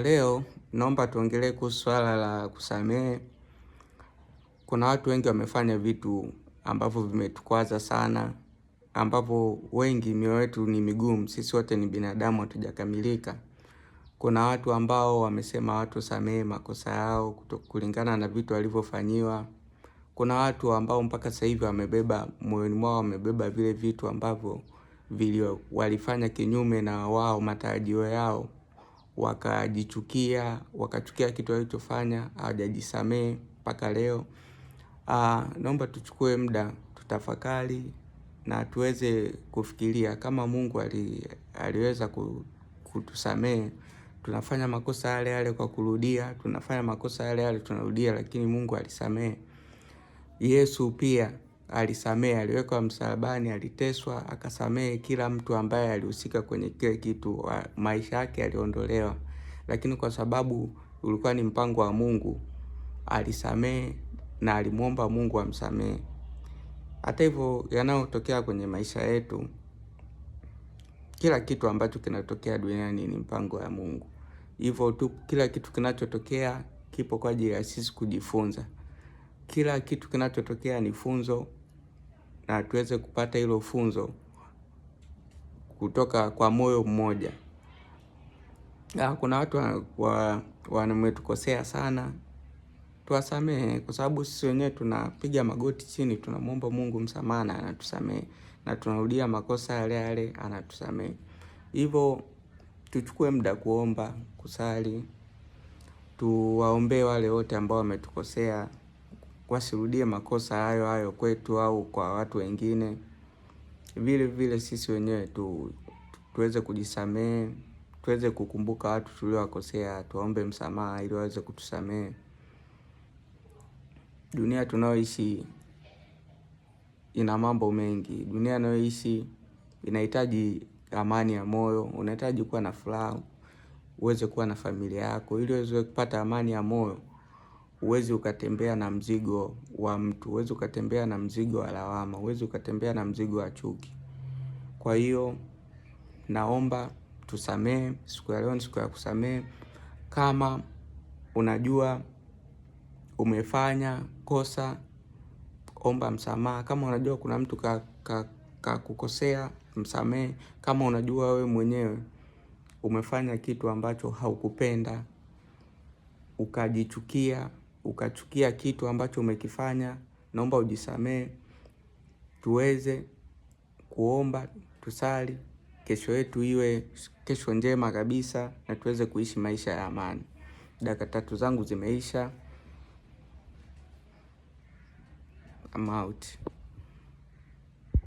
Leo naomba tuongelee kuhusu swala la kusamehe. Kuna watu wengi wamefanya vitu ambavyo vimetukwaza sana, ambavyo wengi mioyo yetu ni migumu, sisi wote ni binadamu, hatujakamilika. Kuna watu ambao wamesema watu samehe makosa yao kulingana na vitu walivyofanyiwa. Kuna watu ambao mpaka sasa hivi wamebeba moyoni mwao, wamebeba vile vitu ambavyo walifanya kinyume na wao matarajio yao, wakachukia kitu walichofanya, hawajajisamehe mpaka leo. Naomba tuchukue muda tutafakari na tuweze kufikiria kama Mungu aliweza kutusamehe. Tunafanya makosa yale yale kwa kurudia, tunafanya makosa yale yale tunarudia, lakini Mungu alisamehe. Yesu pia alisamehe, aliwekwa msalabani, aliteswa, akasamehe kila mtu ambaye alihusika kwenye kile kitu, maisha yake yaliondolewa. Lakini kwa sababu ulikuwa ni mpango wa Mungu, alisamehe na alimuomba Mungu amsamehe. Hata hivyo, yanayotokea kwenye maisha yetu, kila kitu ambacho kinatokea duniani ni mpango wa Mungu. Hivyo tu, kila kitu kinachotokea kipo kwa ajili ya sisi kujifunza. Kila kitu kinachotokea ni funzo, na tuweze kupata hilo funzo kutoka kwa moyo mmoja. Kuna watu wametukosea sana, tuwasamehe, kwa sababu sisi wenyewe tunapiga magoti chini, tunamuomba Mungu msamaha na anatusamehe, na tunarudia makosa yale yale, anatusamehe. Hivyo tuchukue muda kuomba, kusali, tuwaombee wale wote ambao wametukosea, wasirudie makosa hayo hayo kwetu au kwa watu wengine. Vile vile sisi wenyewe tuweze kujisamehe, tuweze kukumbuka watu tuliowakosea, tuombe msamaha ili waweze kutusamehe. Dunia tunayoishi ina mambo mengi. Dunia tunayoishi inahitaji amani ya moyo, unahitaji kuwa na furaha, uweze kuwa na familia yako. Ili uweze kupata amani ya moyo, uweze ukatembea na mzigo wa mtu, uweze ukatembea na mzigo wa lawama, uweze ukatembea na mzigo wa chuki. Kwa hiyo naomba tusamehe, siku ya leo ni siku ya kusamehe. Kama unajua umefanya kosa, omba msamaha. Kama unajua kuna mtu kukosea, msamehe. Kama unajua wewe mwenyewe umefanya kitu ambacho haukupenda, ukajichukia, ukachukia kitu ambacho umekifanya, naomba ujisamehe. Tuweze kuomba, tusali, kesho yetu iwe kesho njema kabisa, na tuweze kuishi maisha ya amani. Dakika 3 zangu zimeisha. I'm out.